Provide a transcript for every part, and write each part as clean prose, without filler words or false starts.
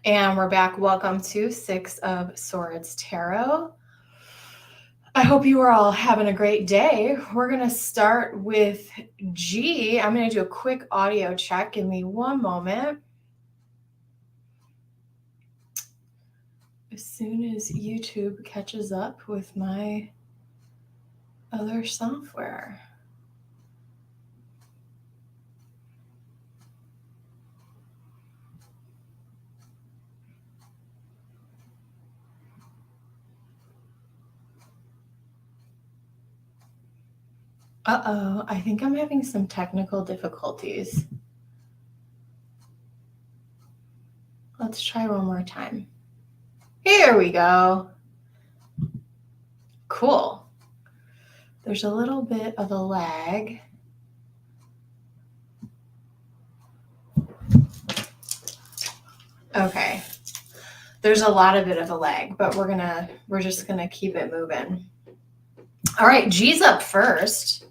And we're back. Welcome to Six of Swords Tarot. I hope you are all having a great day. We're going to start with G. I'm going to do a quick audio check. Give me one moment. As soon as YouTube catches up with my other software. Uh-oh, I think I'm having some technical difficulties. Let's try one more time. Here we go. Cool. There's a little bit of a lag. Okay. There's a lot of bit of a lag, but we're just gonna keep it moving. All right, G's up first.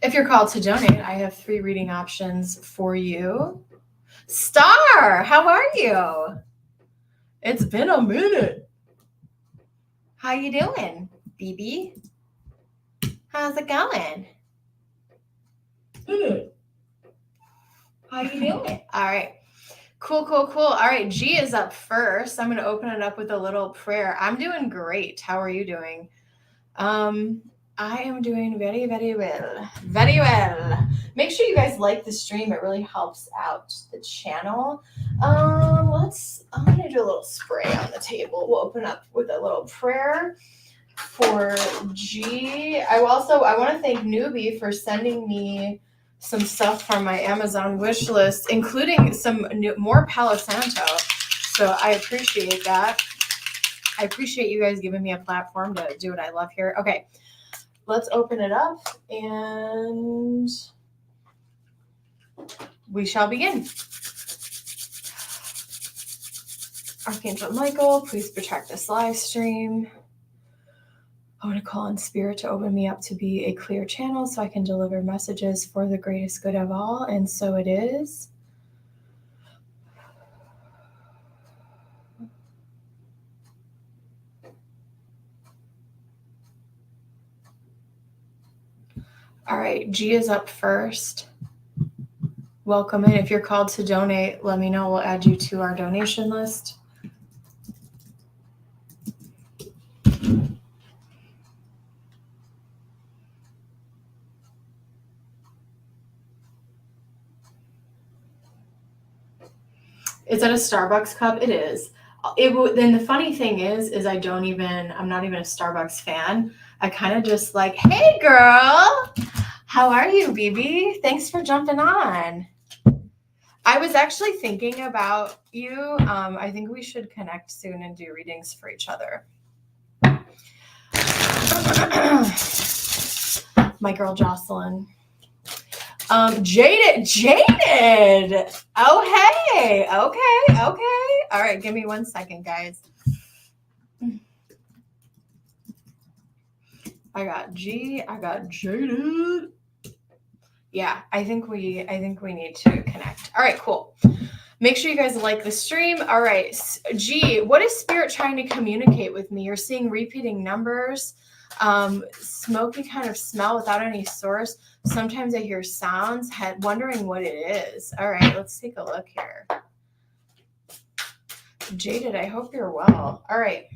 If you're called to donate, I have 3 reading options for you. Star, how are you? It's been a minute. How you doing, BB? How's it going? How you doing? All right. Cool. All right, G is up first. I'm going to open it up with a little prayer. I'm doing great. How are you doing? I am doing very, very well. Very well. Make sure you guys like the stream. It really helps out the channel. I'm going to do a little spray on the table. We'll open up with a little prayer for G. I want to thank Newbie for sending me some stuff from my Amazon wish list, including some more Palo Santo. So I appreciate that. I appreciate you guys giving me a platform to do what I love here. Okay, let's open it up and we shall begin. Archangel Michael, please protect this live stream. I want to call on Spirit to open me up to be a clear channel so I can deliver messages for the greatest good of all, and so it is. All right, G is up first. Welcome in. If you're called to donate, let me know. We'll add you to our donation list. Is that a Starbucks cup? It is. Then the funny thing is I'm not even a Starbucks fan. I kind of just like, hey girl, how are you, BB? Thanks for jumping on. I was actually thinking about you. I think we should connect soon and do readings for each other. My girl Jocelyn. Jaded. Oh, hey. Okay. All right, give me 1 second, guys. I got G. I got Jaded. Yeah, I think we need to connect. All right, cool. Make sure you guys like the stream. All right, G, what is Spirit trying to communicate with me? You're seeing repeating numbers, smoky kind of smell without any source. Sometimes I hear sounds, wondering what it is. All right, let's take a look here. Jaded, I hope you're well. All right.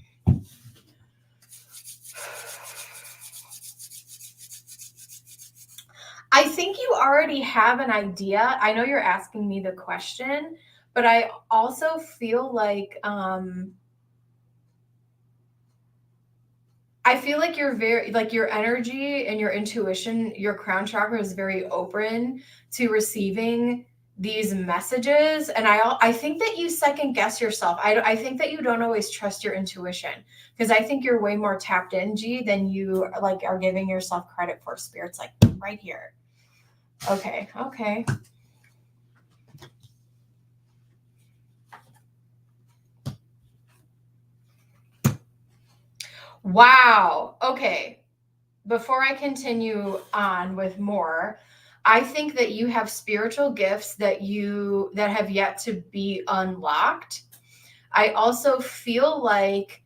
I think you already have an idea. I know you're asking me the question, but I also feel like you're very, like, your energy and your intuition, your crown chakra is very open to receiving these messages. And I think that you second guess yourself. I think that you don't always trust your intuition, because I think you're way more tapped in, G, than you are giving yourself credit for. Spirit's like right here. Okay. Wow. Okay. Before I continue on with more, I think that you have spiritual gifts that have yet to be unlocked. I also feel like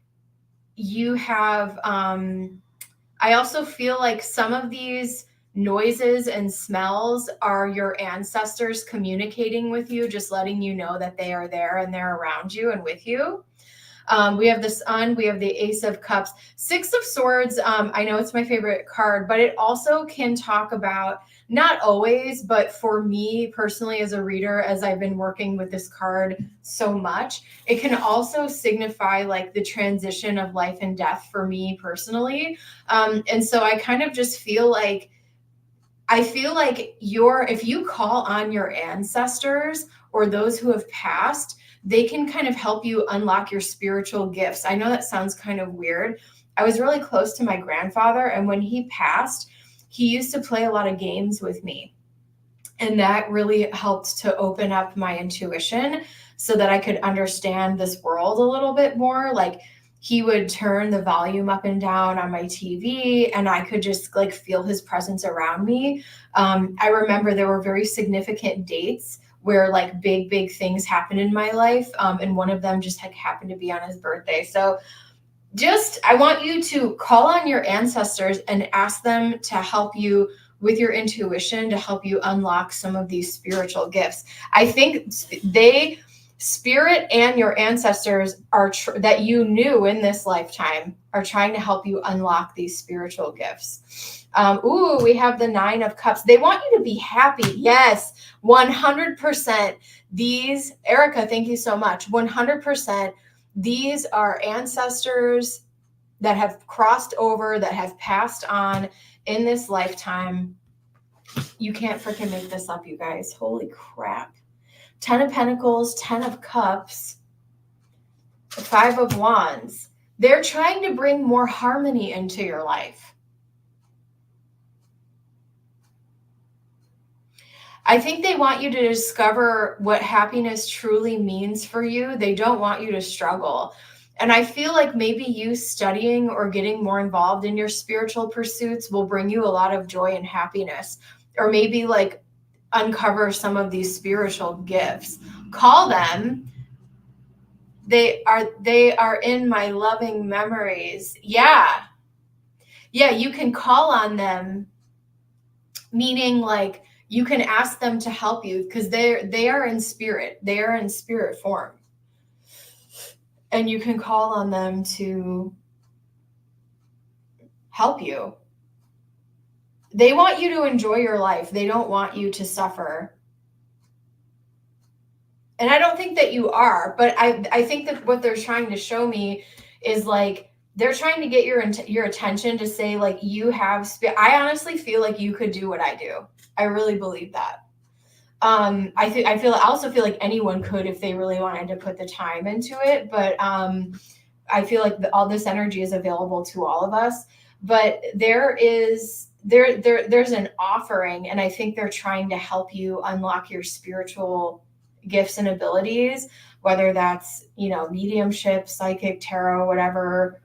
you have, I also feel like some of these noises and smells are your ancestors communicating with you, just letting you know that they are there and they're around you and with you. We have the Sun, we have the Ace of Cups. Six of Swords, I know it's my favorite card, but it also can talk about, not always, but for me personally as a reader, as I've been working with this card so much, it can also signify like the transition of life and death for me personally. And so I kind of just feel like, if you call on your ancestors or those who have passed, they can kind of help you unlock your spiritual gifts. I know that sounds kind of weird. I was really close to my grandfather, and when he passed, he used to play a lot of games with me. And that really helped to open up my intuition so that I could understand this world a little bit more. Like, he would turn the volume up and down on my TV, and I could just like feel his presence around me. I remember there were very significant dates where like big things happened in my life. And one of them just like happened to be on his birthday. So I want you to call on your ancestors and ask them to help you with your intuition, to help you unlock some of these spiritual gifts. I think Spirit and your ancestors that you knew in this lifetime are trying to help you unlock these spiritual gifts. We have the Nine of Cups. They want you to be happy. Yes, 100%. Erica, thank you so much. 100%. These are ancestors that have crossed over, that have passed on in this lifetime. You can't freaking make this up, you guys. Holy crap. 10 of Pentacles, 10 of Cups, 5 of Wands. They're trying to bring more harmony into your life. I think they want you to discover what happiness truly means for you. They don't want you to struggle. And I feel like maybe you studying or getting more involved in your spiritual pursuits will bring you a lot of joy and happiness. Or maybe like uncover some of these spiritual gifts. Call them. They are in my loving memories. Yeah, you can call on them, meaning like you can ask them to help you because they are in spirit. They are in spirit form. And you can call on them to help you. They want you to enjoy your life. They don't want you to suffer. And I don't think that you are, but I think that what they're trying to show me is like, they're trying to get your attention to say like, you have I honestly feel like you could do what I do. I really believe that. I also feel like anyone could if they really wanted to put the time into it. But I feel like all this energy is available to all of us. But there's an offering, and I think they're trying to help you unlock your spiritual gifts and abilities, whether that's, mediumship, psychic, tarot, whatever.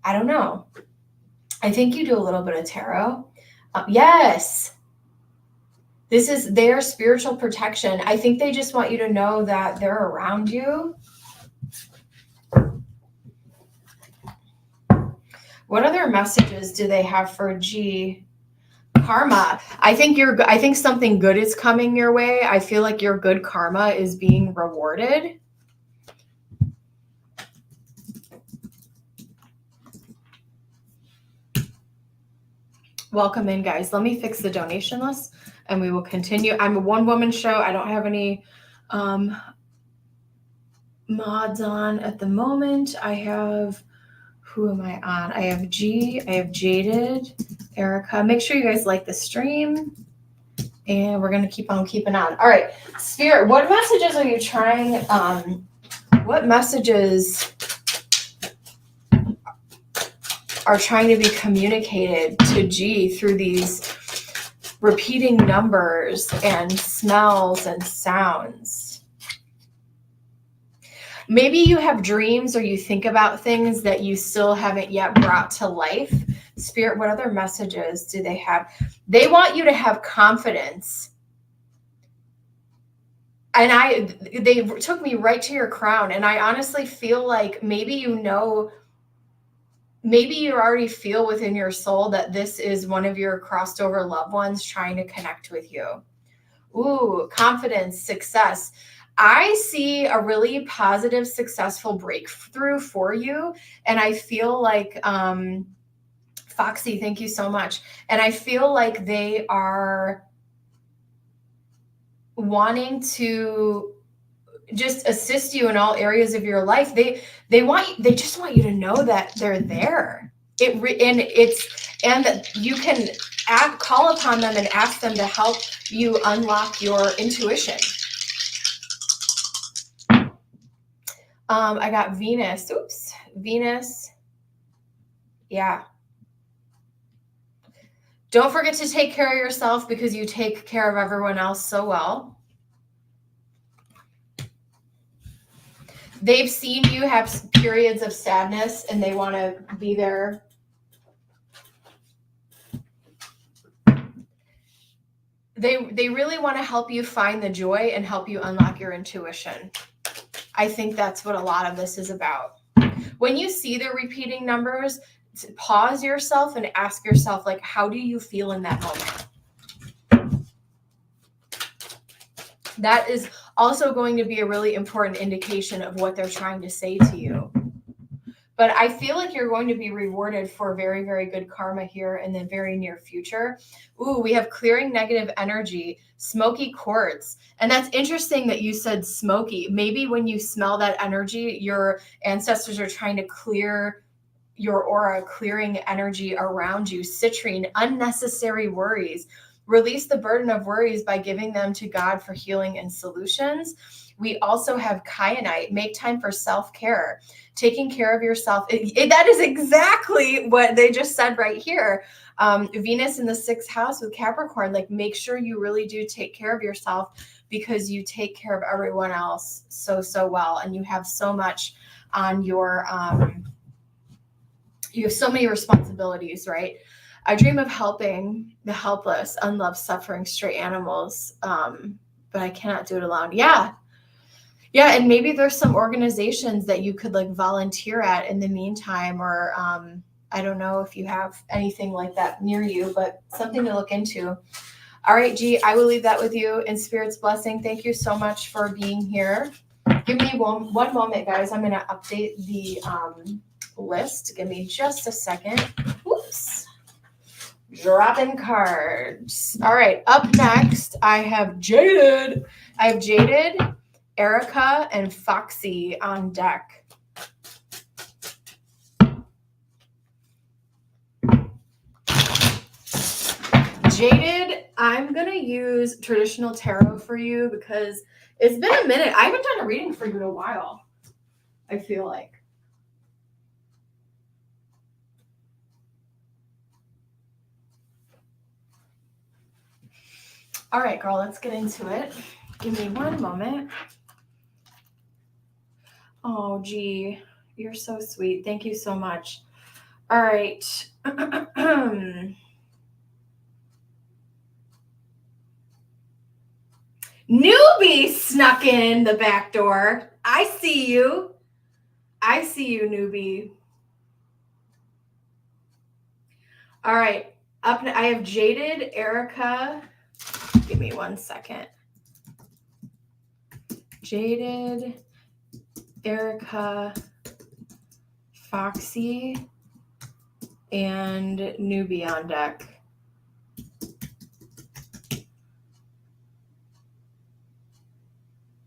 I don't know. I think you do a little bit of tarot. Yes. This is their spiritual protection. I think they just want you to know that they're around you. What other messages do they have for G? Karma. I think something good is coming your way. I feel like your good karma is being rewarded. Welcome in, guys. Let me fix the donation list and we will continue. I'm a one-woman show. I don't have any mods on at the moment. Who am I on? I have G, I have Jaded, Erica. Make sure you guys like the stream. And we're going to keep on keeping on. All right. Spirit, what messages are you trying? What messages are trying to be communicated to G through these repeating numbers and smells and sounds? Maybe you have dreams or you think about things that you still haven't yet brought to life. Spirit, what other messages do they have? They want you to have confidence. And they took me right to your crown. And I honestly feel like maybe you already feel within your soul that this is one of your crossed over loved ones trying to connect with you. Ooh, confidence, success. I see a really positive, successful breakthrough for you. And I feel like, Foxy, thank you so much. And I feel like they are wanting to just assist you in all areas of your life. They just want you to know that they're there. And that you can call upon them and ask them to help you unlock your intuition. I got Venus. Oops, Venus. Yeah. Don't forget to take care of yourself because you take care of everyone else so well. They've seen you have periods of sadness and they want to be there. They really want to help you find the joy and help you unlock your intuition. I think that's what a lot of this is about. When you see the repeating numbers, pause yourself and ask yourself, like, how do you feel in that moment? That is also going to be a really important indication of what they're trying to say to you. But I feel like you're going to be rewarded for very, very good karma here in the very near future. Ooh, we have clearing negative energy, smoky quartz. And that's interesting that you said smoky. Maybe when you smell that energy, your ancestors are trying to clear your aura, clearing energy around you. Citrine, unnecessary worries. Release the burden of worries by giving them to God for healing and solutions. We also have kyanite, make time for self-care, taking care of yourself. That is exactly what they just said right here. Venus in the 6th house with Capricorn, like make sure you really do take care of yourself because you take care of everyone else so well. And you have so much on your, you have so many responsibilities, right? I dream of helping the helpless, unloved, suffering, stray animals, but I cannot do it alone. Yeah, and maybe there's some organizations that you could like volunteer at in the meantime, or I don't know if you have anything like that near you, but something to look into. All right, G, I will leave that with you in Spirit's blessing. Thank you so much for being here. Give me one moment, guys. I'm going to update the list. Give me just a second. Whoops. Dropping cards. All right, up next, I have Jaded. Erica, and Foxy on deck. Jaded, I'm going to use traditional tarot for you because it's been a minute. I haven't done a reading for you in a while, I feel like. All right, girl, let's get into it. Give me one moment. Oh, gee, you're so sweet. Thank you so much. All right. Newbie snuck in the back door. I see you. Newbie. All right. I have Jaded, Erica. Give me one second. Jaded, Erica, Foxy, and Newbie on deck.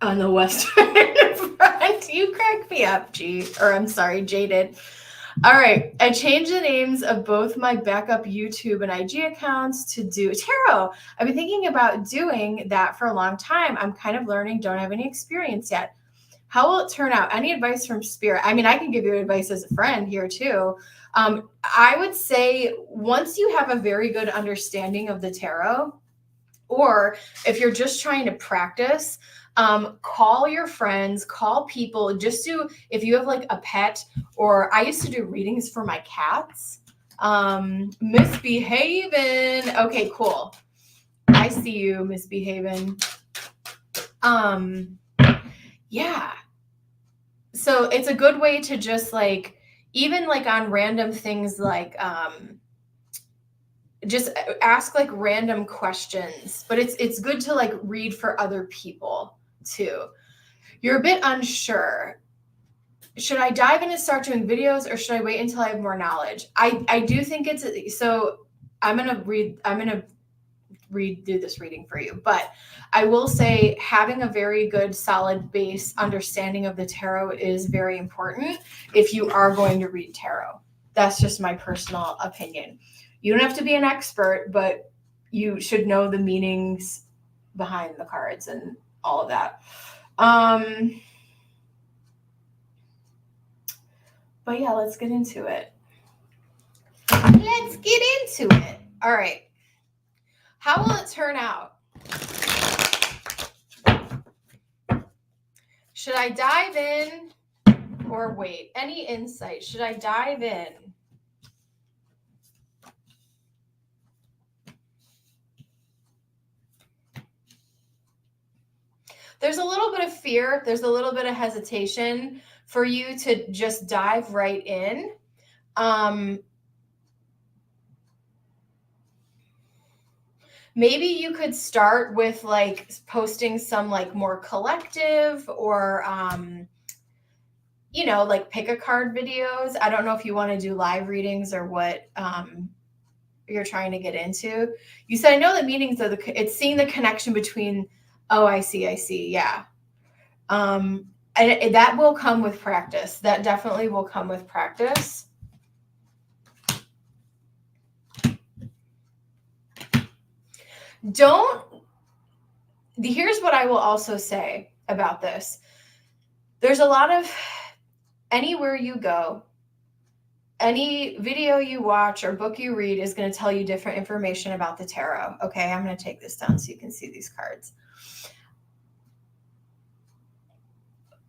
On the western front. You crack me up, Jaded. All right. I changed the names of both my backup YouTube and IG accounts to do tarot. I've been thinking about doing that for a long time. I'm kind of learning, don't have any experience yet. How will it turn out? Any advice from Spirit? I mean, I can give you advice as a friend here too. I would say once you have a very good understanding of the tarot, Or if you're just trying to practice, call your friends, call people, just do, if you have like a pet, or I used to do readings for my cats. Misbehaving. Okay, cool. I see you, misbehaving. Yeah. So it's a good way to just like, even like on random things, like, just ask like random questions, but it's good to like read for other people too. You're a bit unsure. Should I dive in and start doing videos, or should I wait until I have more knowledge? I do think it's, so I'm going to do this reading for you, but I will say having a very good solid base understanding of the tarot is very important if you are going to read tarot. That's just my personal opinion. You don't have to be an expert, but you should know the meanings behind the cards and all of that. But yeah, let's get into it. All right. How will it turn out? Should I dive in or wait? Any insight? Should I dive in? There's a little bit of fear. There's a little bit of hesitation for you to just dive right in. Maybe you could start with like posting some like more collective, or, like pick a card videos. I don't know if you want to do live readings or what you're trying to get into. You said, I know the meanings of it's seeing the connection between, oh, I see. Yeah. And that will come with practice. That definitely will come with practice. Here's what I will also say about this. There's a lot of, anywhere you go, any video you watch or book you read is going to tell you different information about the tarot. Okay, I'm going to take this down so you can see these cards.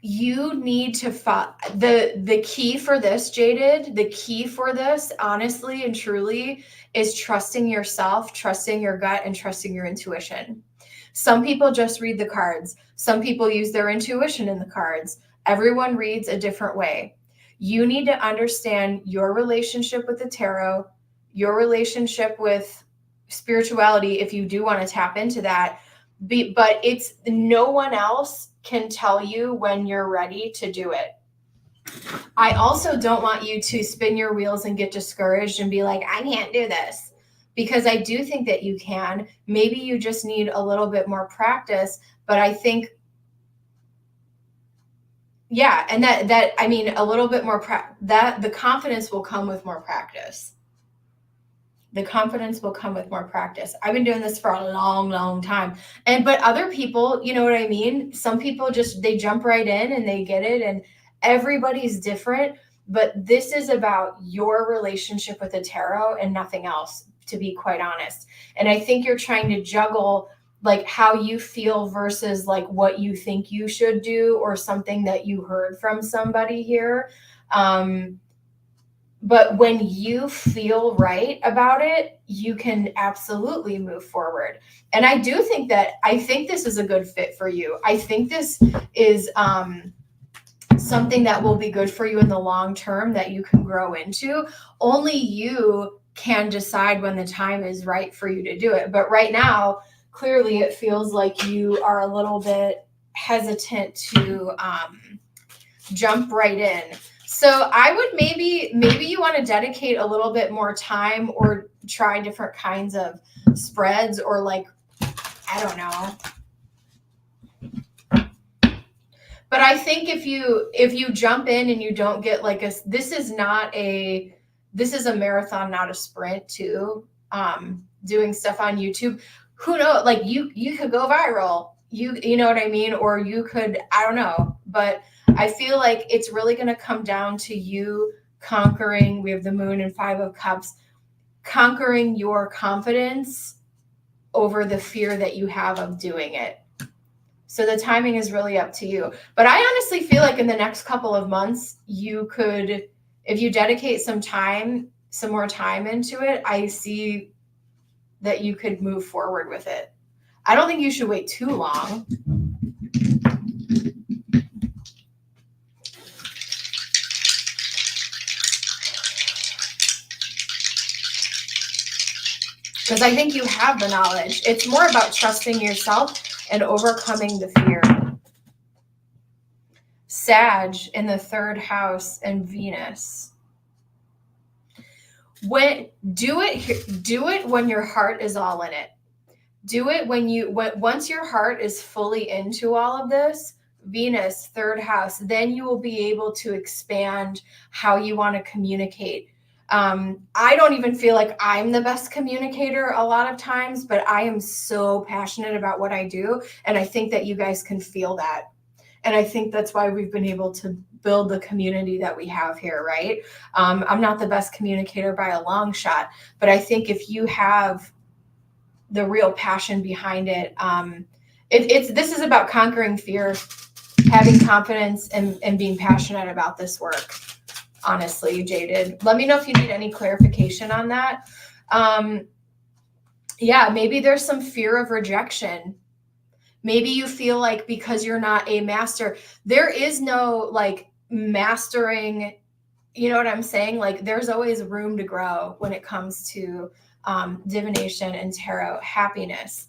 You need to the key for this, Jaded, the key for this, honestly and truly, is trusting yourself, trusting your gut, and trusting your intuition. Some people just read the cards. Some people use their intuition in the cards. Everyone reads a different way. You need to understand your relationship with the tarot, your relationship with spirituality, if you do want to tap into that. But it's no one else can tell you when you're ready to do it. I also don't want you to spin your wheels and get discouraged and be like, I can't do this, because I do think that you can. Maybe you just need a little bit more practice, but I think, yeah, and that I mean, a little bit more that the confidence will come with more practice. The confidence will come with more practice. I've been doing this for a long, long time. But other people, you know what I mean? Some people they jump right in and they get it, and everybody's different. But this is about your relationship with the tarot and nothing else, to be quite honest. And I think you're trying to juggle like how you feel versus like what you think you should do, or something that you heard from somebody here. But when you feel right about it, you can absolutely move forward. And I think this is a good fit for you. I think this is something that will be good for you in the long term, that you can grow into. Only you can decide when the time is right for you to do it. But right now, clearly it feels like you are a little bit hesitant to jump right in. So I would maybe you want to dedicate a little bit more time, or try different kinds of spreads, or like, I don't know. But I think if you jump in and you don't get like this is a marathon, not a sprint too. Doing stuff on YouTube, who knows, like you could go viral, you know what I mean? Or you could, I don't know, but I feel like it's really going to come down to you conquering. We have the Moon and Five of Cups, conquering your confidence over the fear that you have of doing it. So the timing is really up to you. But I honestly feel like in the next couple of months, you could, if you dedicate some more time into it, I see that you could move forward with it. I don't think you should wait too long. Because I think you have the knowledge. It's more about trusting yourself and overcoming the fear. Sag in the 3rd house and Venus. Do it when your heart is all in it. Do it once your heart is fully into all of this, Venus, 3rd house, then you will be able to expand how you want to communicate. I don't even feel like I'm the best communicator a lot of times, but I am so passionate about what I do. And I think that you guys can feel that. And I think that's why we've been able to build the community that we have here, right? I'm not the best communicator by a long shot, but I think if you have the real passion behind it, this is about conquering fear, having confidence, and being passionate about this work. Honestly, Jaded. Let me know if you need any clarification on that. Yeah, maybe there's some fear of rejection. Maybe you feel like because you're not a master, there is no like mastering, you know what I'm saying? Like there's always room to grow when it comes to divination and tarot happiness.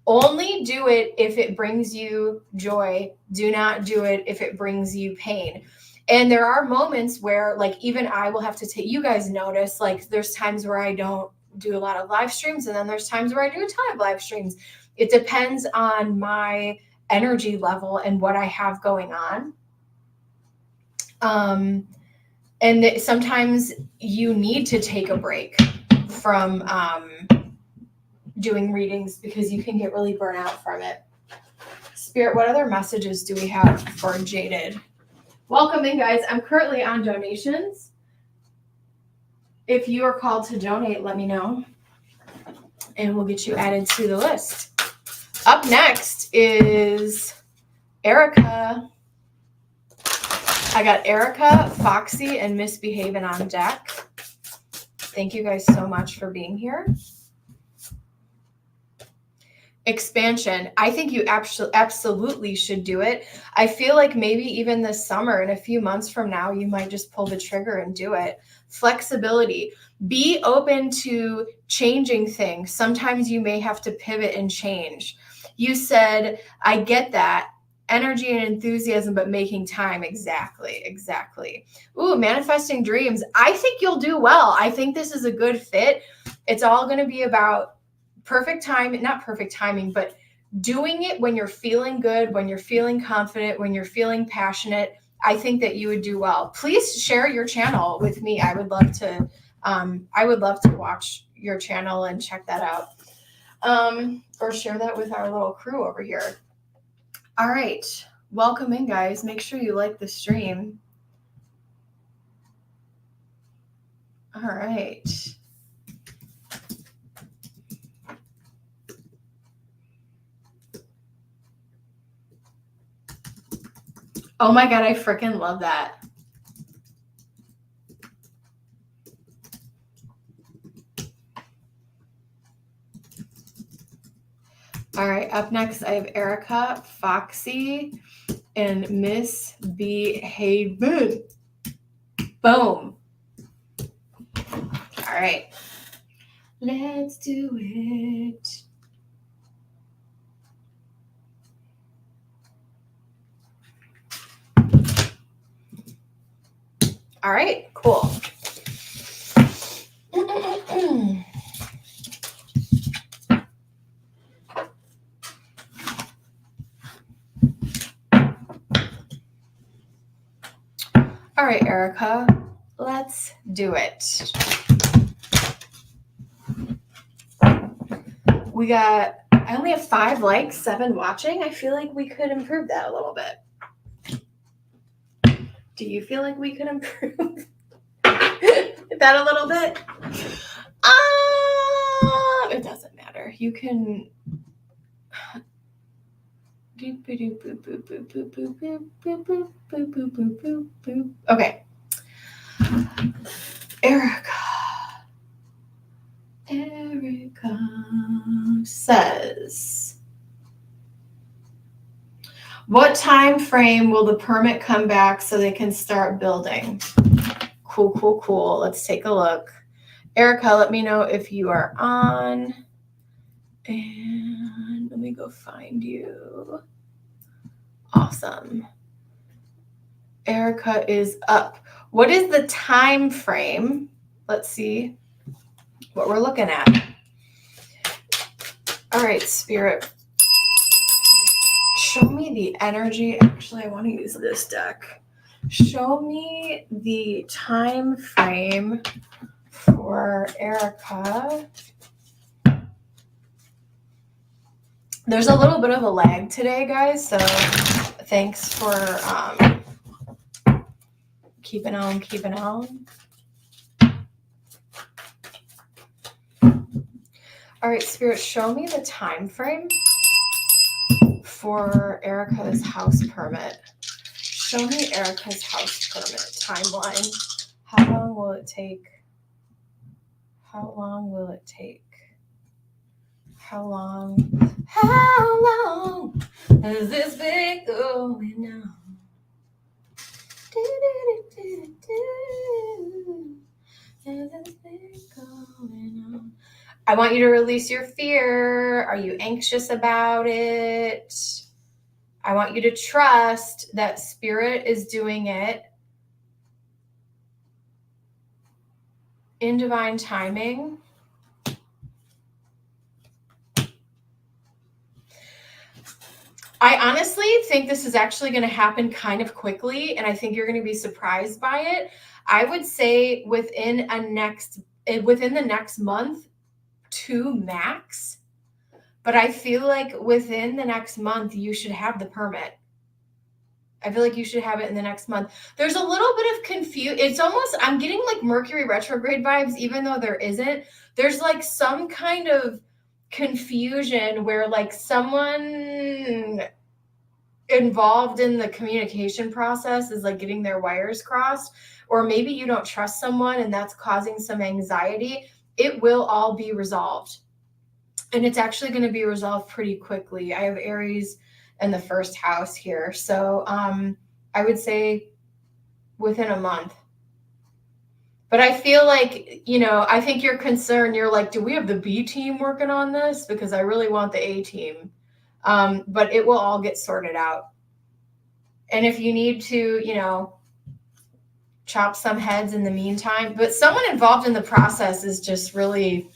Only do it if it brings you joy. Do not do it if it brings you pain. And there are moments where like even I will have to take, you guys notice, like there's times where I don't do a lot of live streams, and then there's times where I do a ton of live streams. It depends on my energy level and what I have going on. And sometimes you need to take a break from doing readings because you can get really burnt out from it. Spirit, what other messages do we have for Jaded? Welcome in, guys. I'm currently on donations. If you are called to donate, let me know, and we'll get you added to the list. Up next is Erica. I got Erica, Foxy, and Misbehaving on deck. Thank you guys so much for being here. Expansion. I think you absolutely should do it. I feel like maybe even this summer, in a few months from now, you might just pull the trigger and do it. Flexibility. Be open to changing things. Sometimes you may have to pivot and change. You said, I get that. Energy and enthusiasm, but making time. Exactly. Ooh, manifesting dreams. I think you'll do well. I think this is a good fit. It's all going to be about perfect time, not perfect timing, but doing it when you're feeling good, when you're feeling confident, when you're feeling passionate. I think that you would do well. Please share your channel with me. I would love to watch your channel and check that out. Or share that with our little crew over here. All right. Welcome in, guys. Make sure you like the stream. All right. Oh my God, I freaking love that. All right, up next, I have Erica, Foxy, and Misbehaving. Boom. All right. Let's do it. All right, cool. All right, Erica, let's do it. I only have 5 likes, 7 watching. I feel like we could improve that a little bit. Do you feel like we could improve that a little bit? It doesn't matter. matter. You can. Okay. Erica says, what time frame will the permit come back so they can start building? Cool. Let's take a look. Erica, let me know if you are on. And let me go find you. Awesome. Erica is up. What is the time frame? Let's see what we're looking at. All right, Spirit. Show me the energy. Actually, I want to use this deck. Show me the time frame for Erica. There's a little bit of a lag today, guys, so thanks for keeping on. All right, Spirit, show me the time frame for Erica's house permit. Show me Erica's house permit timeline. How long will it take? How long has this been going on? I want you to release your fear. Are you anxious about it? I want you to trust that Spirit is doing it in divine timing. I honestly think this is actually going to happen kind of quickly, and I think you're going to be surprised by it. I would say within the next month, 2 max. But I feel like within the next month, you should have the permit. I feel like you should have it in the next month. There's a little bit of confusion. It's almost, I'm getting like Mercury retrograde vibes, even though there isn't. There's like some kind of confusion where like someone involved in the communication process is like getting their wires crossed, or maybe you don't trust someone and that's causing some anxiety. It will all be resolved. And it's actually going to be resolved pretty quickly. I have Aries in the first house here. So I would say within a month. But I feel like, I think you're concerned. You're like, do we have the B team working on this? Because I really want the A team. But it will all get sorted out. And if you need to, chop some heads in the meantime, but someone involved in the process is just really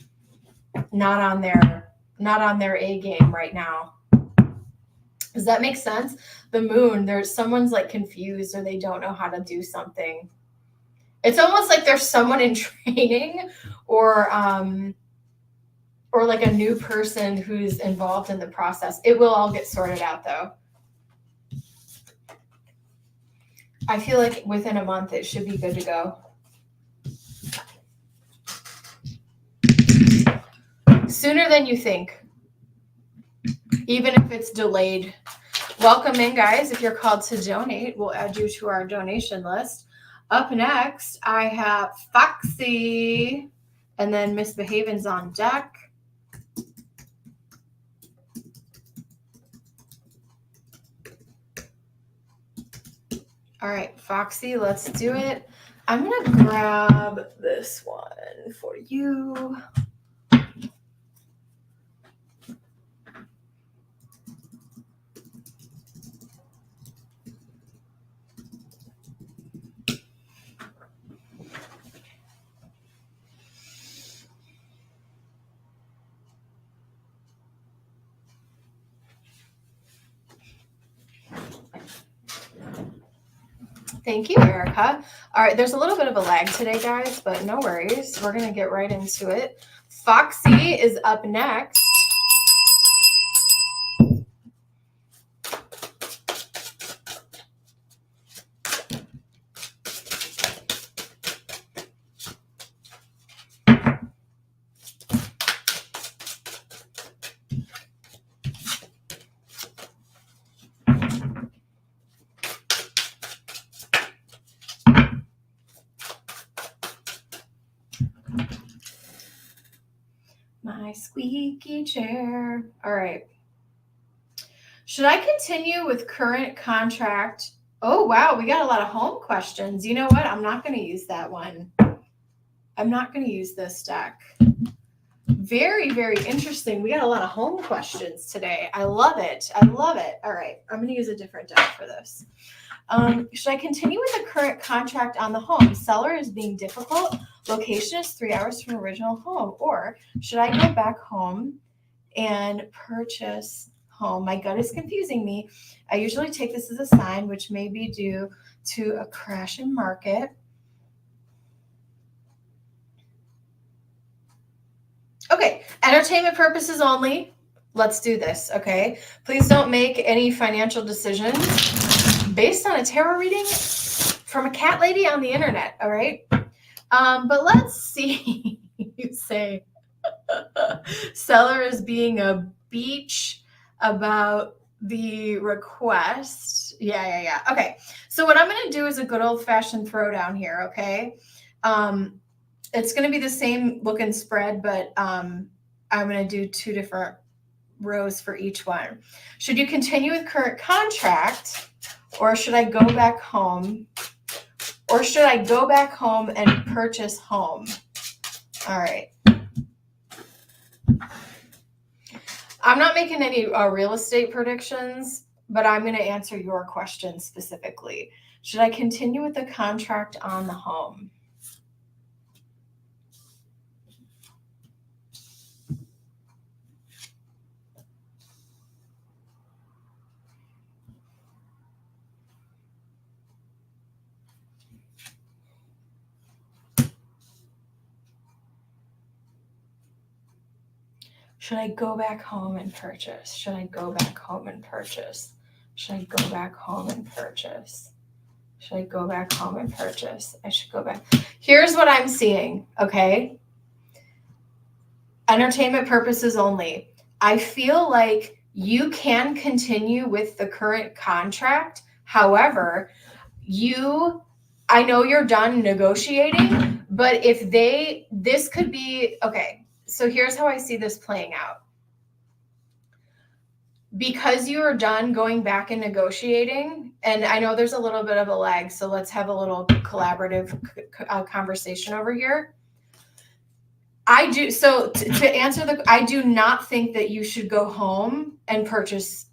not on their A game right now. Does that make sense? The moon, someone's like confused or they don't know how to do something. It's almost like there's someone in training or like a new person who's involved in the process. It will all get sorted out though. I feel like within a month it should be good to go. Sooner than you think, even if it's delayed. Welcome in, guys. If you're called to donate, we'll add you to our donation list. Up next, I have Foxy, and then Misbehaven's on deck. All right, Foxy, let's do it. I'm going to grab this one for you. Thank you, Erica. All right, there's a little bit of a lag today, guys, but no worries. We're going to get right into it. Foxy is up next. my squeaky chair. All right. Should I continue with current contract? Oh, wow. We got a lot of home questions. You know what? I'm not going to use that one. I'm not going to use this deck. Very, very interesting. We got a lot of home questions today. I love it. I love it. All right. I'm going to use a different deck for this. Should I continue with the current contract on the home? Seller is being difficult. Location is 3 hours from original home. Or should I go back home and purchase home? My gut is confusing me. I usually take this as a sign, which may be due to a crash in market. Okay, entertainment purposes only. Let's do this, okay? Please don't make any financial decisions based on a tarot reading from a cat lady on the internet, all right? But let's see. You say seller is being a beach about the request. Yeah. Okay, so what I'm going to do is a good old-fashioned throwdown here, okay? It's going to be the same looking spread, but I'm going to do 2 different rows for each one. Should you continue with current contract, or should I go back home? Or should I go back home and purchase home? All right. I'm not making any real estate predictions, but I'm going to answer your question specifically. Should I continue with the contract on the home? Should I go back home and purchase? Should I go back home and purchase? Should I go back home and purchase? Should I go back home and purchase? I should go back. Here's what I'm seeing, okay? Entertainment purposes only. I feel like you can continue with the current contract. However, I know you're done negotiating, but this could be, okay, so here's how I see this playing out. Because you are done going back and negotiating, and I know there's a little bit of a lag, so let's have a little collaborative conversation over here. I do, so to answer I do not think that you should go home and purchase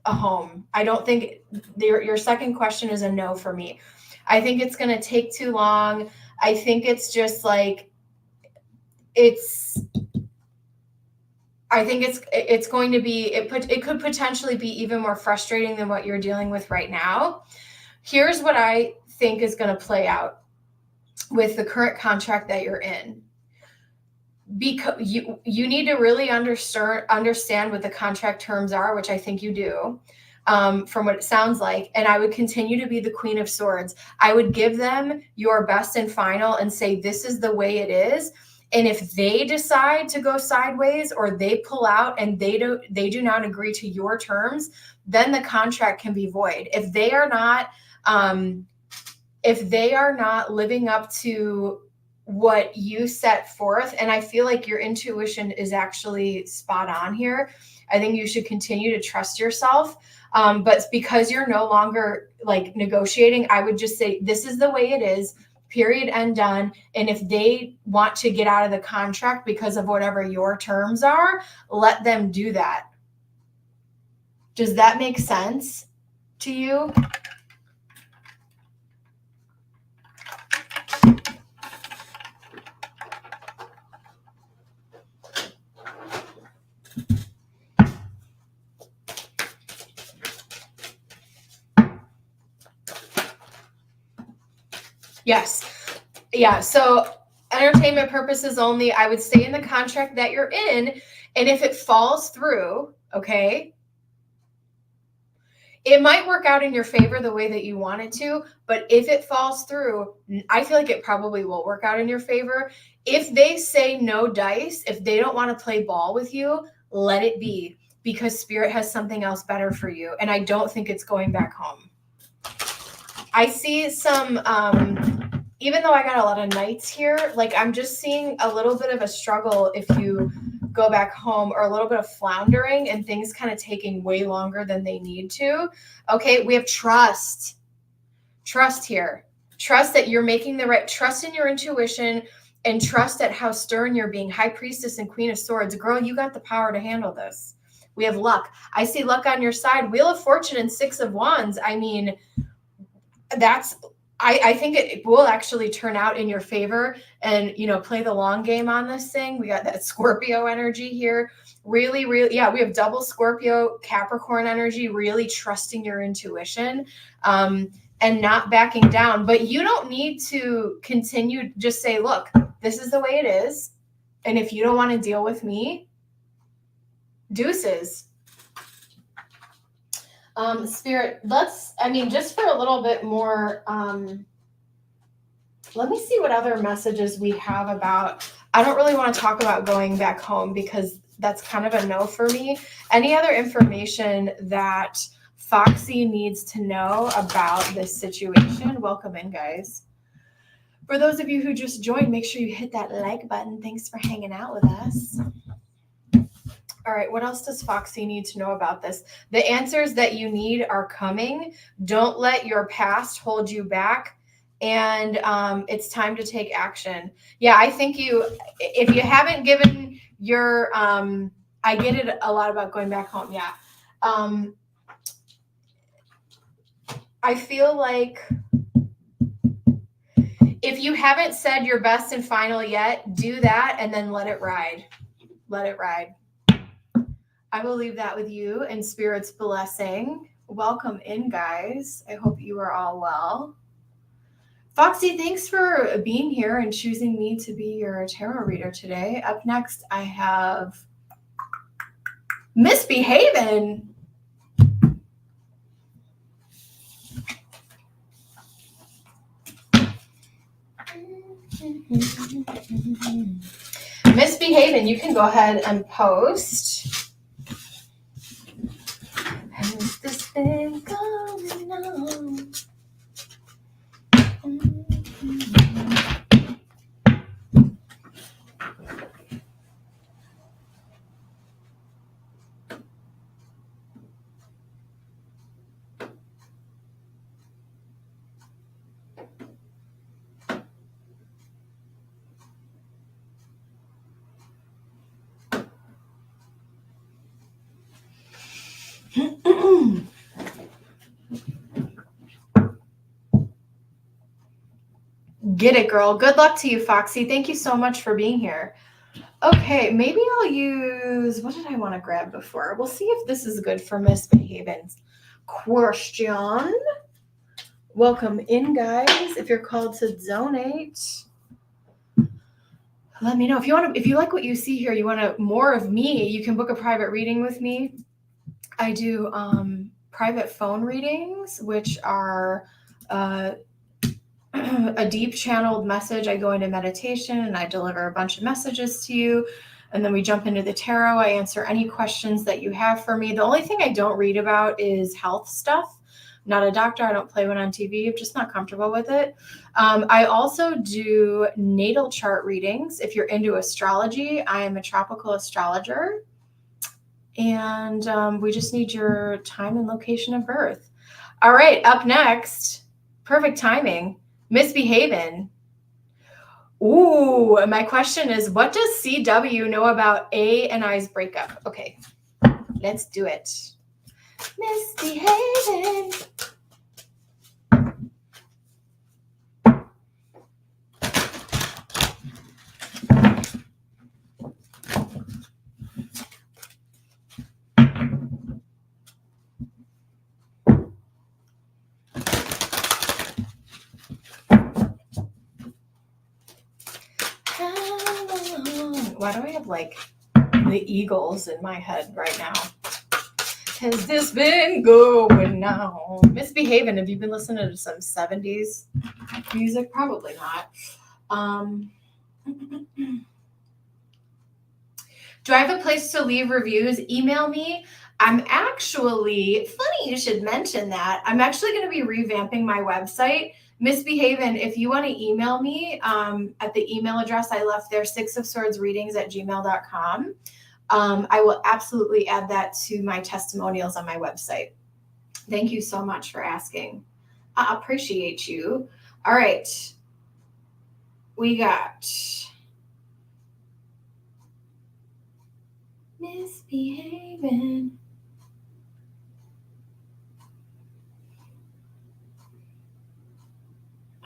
a home. I don't think your second question is a no for me. I think it's going to take too long. I think it's just like, I think it's going to be, it could potentially be even more frustrating than what you're dealing with right now. Here's what I think is going to play out with the current contract that you're in. Because you need to really understand what the contract terms are, which I think you do, from what it sounds like. And I would continue to be the Queen of Swords. I would give them your best and final and say, this is the way it is. And if they decide to go sideways, or they pull out and they do not agree to your terms, then the contract can be void. If they are not living up to what you set forth, and I feel like your intuition is actually spot on here, I think you should continue to trust yourself. But because you're no longer like negotiating, I would just say, this is the way it is. Period and done. And if they want to get out of the contract because of whatever your terms are, let them do that. Does that make sense to you? Yes. Yeah. So entertainment purposes only, I would stay in the contract that you're in. And if it falls through, okay, it might work out in your favor the way that you want it to. But if it falls through, I feel like it probably will work out in your favor. If they say no dice, if they don't want to play ball with you, let it be, because Spirit has something else better for you. And I don't think it's going back home. I see some, even though I got a lot of knights here, like I'm just seeing a little bit of a struggle if you go back home, or a little bit of floundering and things kind of taking way longer than they need to. Okay, we have trust. Trust here. Trust that you're making the right, trust in your intuition, and trust at how stern you're being. High Priestess and Queen of Swords. Girl, you got the power to handle this. We have luck. I see luck on your side. Wheel of Fortune and Six of Wands. I mean, I think it will actually turn out in your favor, and, you know, play the long game on this thing. We got that Scorpio energy here. Really, really, yeah, we have double Scorpio, Capricorn energy, really trusting your intuition, and not backing down. But you don't need to continue. Just say, look, this is the way it is. And if you don't want to deal with me, deuces. Spirit, just for a little bit more, let me see what other messages we have about. I don't really want to talk about going back home because that's kind of a no for me. Any other information that Foxy needs to know about this situation? Welcome in, guys. For those of you who just joined, make sure you hit that like button. Thanks for hanging out with us. All right, what else does Foxy need to know about this? The answers that you need are coming. Don't let your past hold you back. And it's time to take action. Yeah, I think if you haven't given your, I get it a lot about going back home. Yeah. I feel like if you haven't said your best and final yet, do that and then let it ride. Let it ride. I will leave that with you and Spirit's blessing. Welcome in, guys. I hope you are all well. Foxy, thanks for being here and choosing me to be your tarot reader today. Up next, I have Misbehaving. Misbehaving, you can go ahead and post. Has this been going on? Get it, girl. Good luck to you, Foxy. Thank you so much for being here. Okay, maybe I'll use, what did I want to grab before? We'll see if this is good for Misbehaving. Question. Welcome in, guys. If you're called to donate, let me know. If you like what you see here, you want more of me, you can book a private reading with me. I do private phone readings, which are a deep channeled message. I go into meditation and I deliver a bunch of messages to you. And then we jump into the tarot. I answer any questions that you have for me. The only thing I don't read about is health stuff. I'm not a doctor. I don't play one on TV. I'm just not comfortable with it. I also do natal chart readings. If you're into astrology, I am a tropical astrologer. And we just need your time and location of birth. All right, up next, perfect timing, Misbehaving. Ooh, my question is, what does CW know about A and I's breakup? Okay, let's do it. Misbehaving. Why do I have like the Eagles in my head right now? Has this been going on? Misbehaving. Have you been listening to some 70s music? Probably not. Do I have a place to leave reviews? Email me. I'm actually, funny you should mention that. I'm actually going to be revamping my website. Misbehaving, if you want to email me at the email address I left there, sixofswordsreadings@gmail.com. I will absolutely add that to my testimonials on my website. Thank you so much for asking. I appreciate you. All right. We got misbehaving.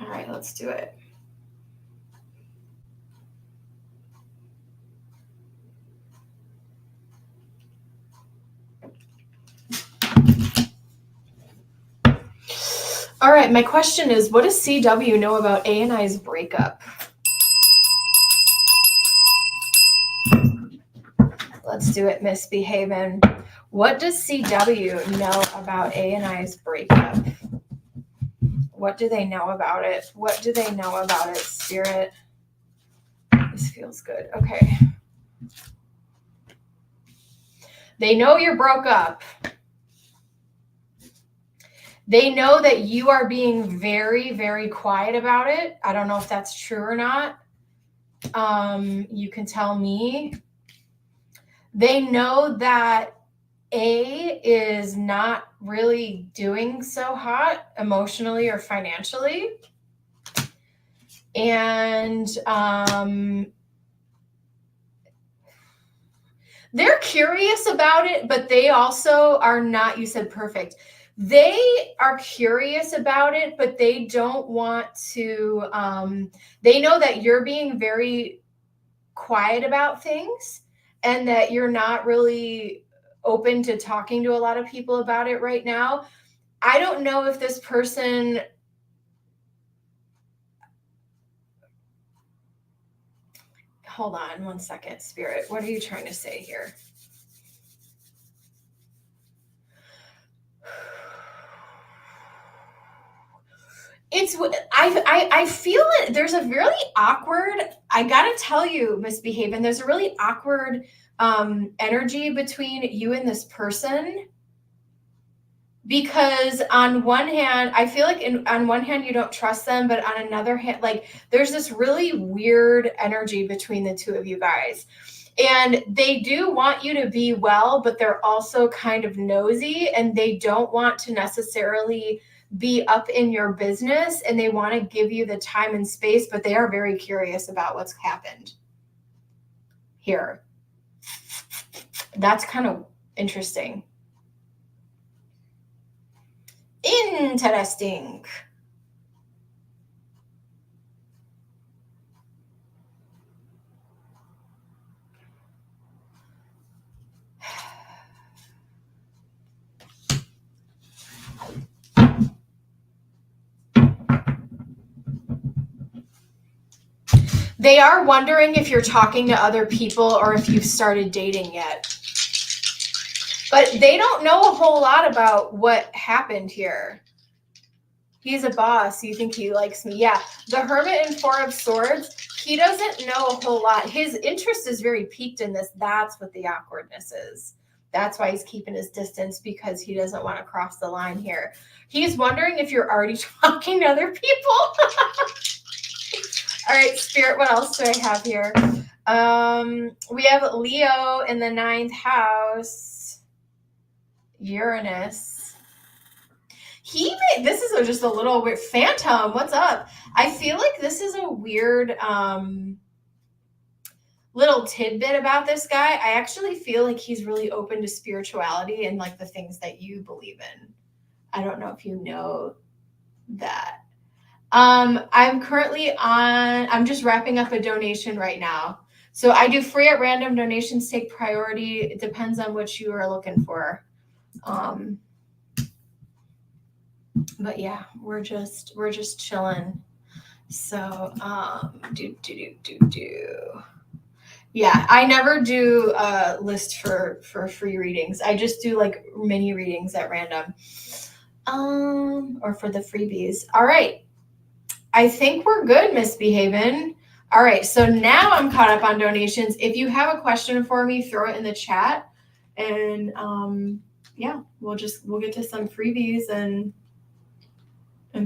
All right, let's do it. All right, my question is, what does CW know about A and I's breakup? Let's do it, misbehaving. What does CW know about A and I's breakup? What do they know about it? What do they know about it, Spirit? This feels good. Okay. They know you're broke up. They know that you are being very, very quiet about it. I don't know if that's true or not. You can tell me. They know that A is not really doing so hot emotionally or financially. And they're curious about it, but they also are not, you said perfect. They are curious about it, but they don't want to, they know that you're being very quiet about things and that you're not really open to talking to a lot of people about it right now. I don't know if this person, hold on one second, Spirit. What are you trying to say here? I feel it. There's a really awkward, I gotta tell you, misbehaving. There's a really awkward energy between you and this person. Because on one hand, I feel like on one hand you don't trust them, but on another hand, like there's this really weird energy between the two of you guys. And they do want you to be well, but they're also kind of nosy and they don't want to necessarily be up in your business, and they want to give you the time and space, but they are very curious about what's happened here. That's kind of interesting. Interesting. They are wondering if you're talking to other people or if you've started dating yet. But they don't know a whole lot about what happened here. He's a boss. You think he likes me? Yeah. The Hermit and Four of Swords, he doesn't know a whole lot. His interest is very piqued in this. That's what the awkwardness is. That's why he's keeping his distance, because he doesn't want to cross the line here. He's wondering if you're already talking to other people. All right, Spirit, what else do I have here? We have Leo in the 9th house. Uranus. This is just a little weird. Phantom, what's up? I feel like this is a weird little tidbit about this guy. I actually feel like he's really open to spirituality and like the things that you believe in. I don't know if you know that. I'm currently I'm just wrapping up a donation right now. So I do free at random. Donations take priority. It depends on what you are looking for. But yeah, we're just chilling. So, yeah, I never do a list for free readings. I just do like mini readings at random. Or for the freebies. All right. I think we're good, Misbehaving. All right, so now I'm caught up on donations. If you have a question for me, throw it in the chat, and yeah, we'll get to some freebies and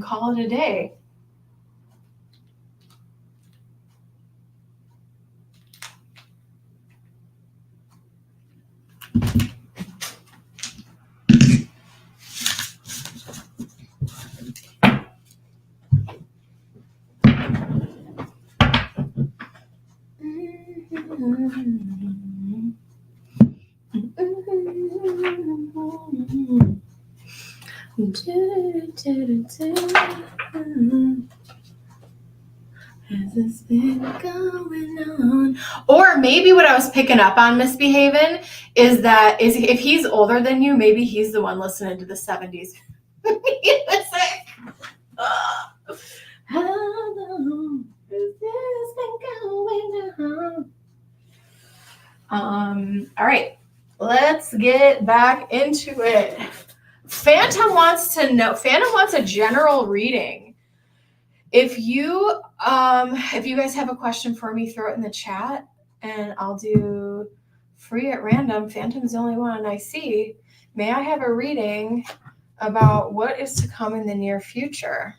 call it a day. Has this been going on? Or maybe what I was picking up on, Misbehaving, is that if he's older than you, maybe he's the one listening to the 70s music. How long has this been going on? All right, let's get back into it. Phantom wants a general reading. If you guys have a question for me, throw it in the chat and I'll do free at random. Phantom's the only one I see. May I have a reading about what is to come in the near future?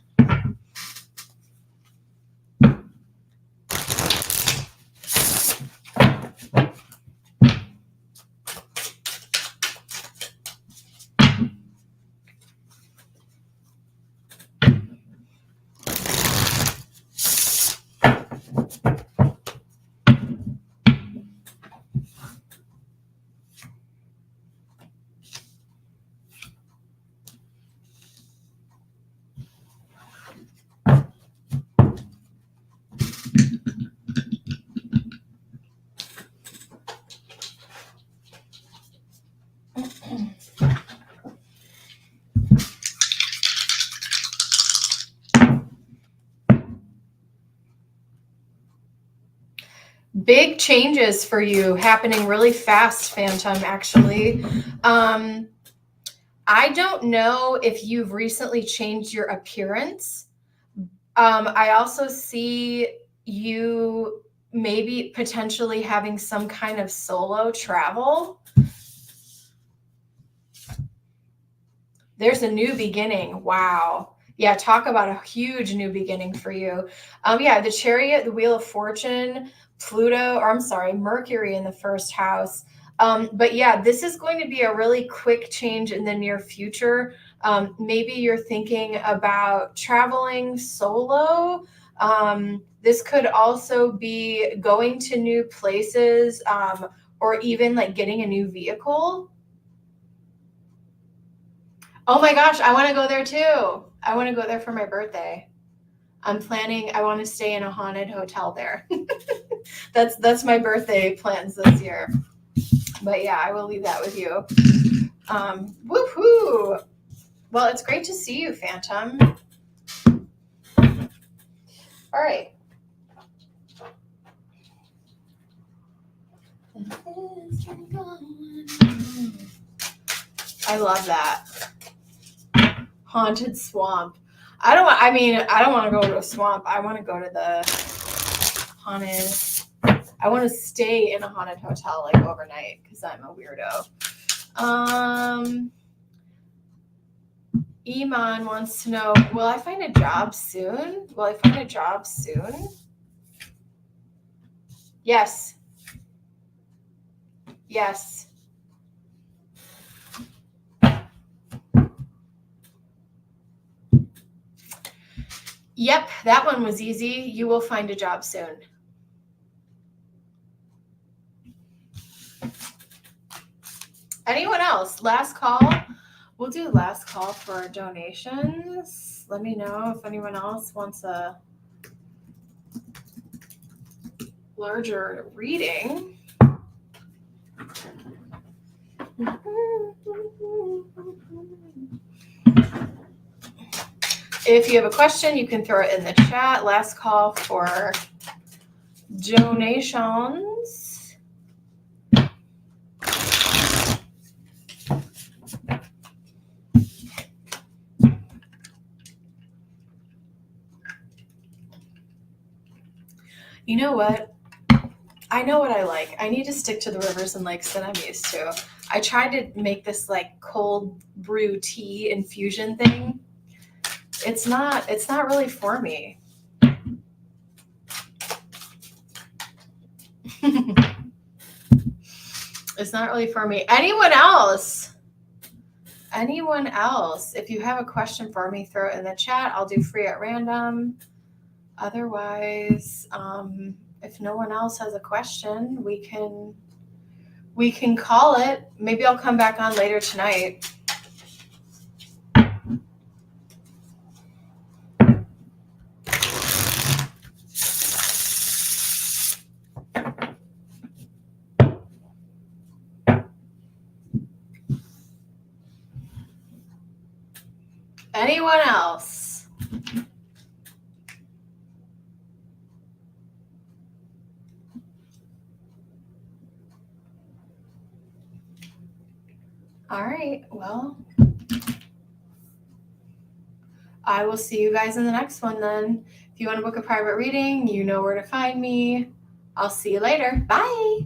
Big changes for you happening really fast, Phantom, actually. I don't know if you've recently changed your appearance. I also see you maybe potentially having some kind of solo travel. There's a new beginning. Wow. Yeah, talk about a huge new beginning for you. Yeah, the Chariot, the Wheel of Fortune, Mercury in the first house. But yeah, this is going to be a really quick change in the near future. Maybe you're thinking about traveling solo. This could also be going to new places, or even like getting a new vehicle. Oh my gosh, I want to go there too. I want to go there for my birthday. I want to stay in a haunted hotel there. That's my birthday plans this year. But yeah, I will leave that with you. Woohoo! Well, it's great to see you, Phantom. All right. I love that. Haunted swamp. I don't want to go to a swamp. I want to go to the haunted. I want to stay in a haunted hotel like overnight because I'm a weirdo. Iman wants to know, will I find a job soon? Yes. Yes. Yep, that one was easy. You will find a job soon. Anyone else? Last call. We'll do last call for donations. Let me know if anyone else wants a larger reading. If you have a question, you can throw it in the chat. Last call for donations. You know what? I know what I like. I need to stick to the rivers and lakes that I'm used to. I tried to make this like cold brew tea infusion thing. It's not really for me. It's not really for me. Anyone else? If you have a question for me, throw it in the chat. I'll do free at random. Otherwise, if no one else has a question, we can call it. Maybe I'll come back on later tonight. Anyone else? All right. Well, I will see you guys in the next one then. If you want to book a private reading, you know where to find me. I'll see you later. Bye.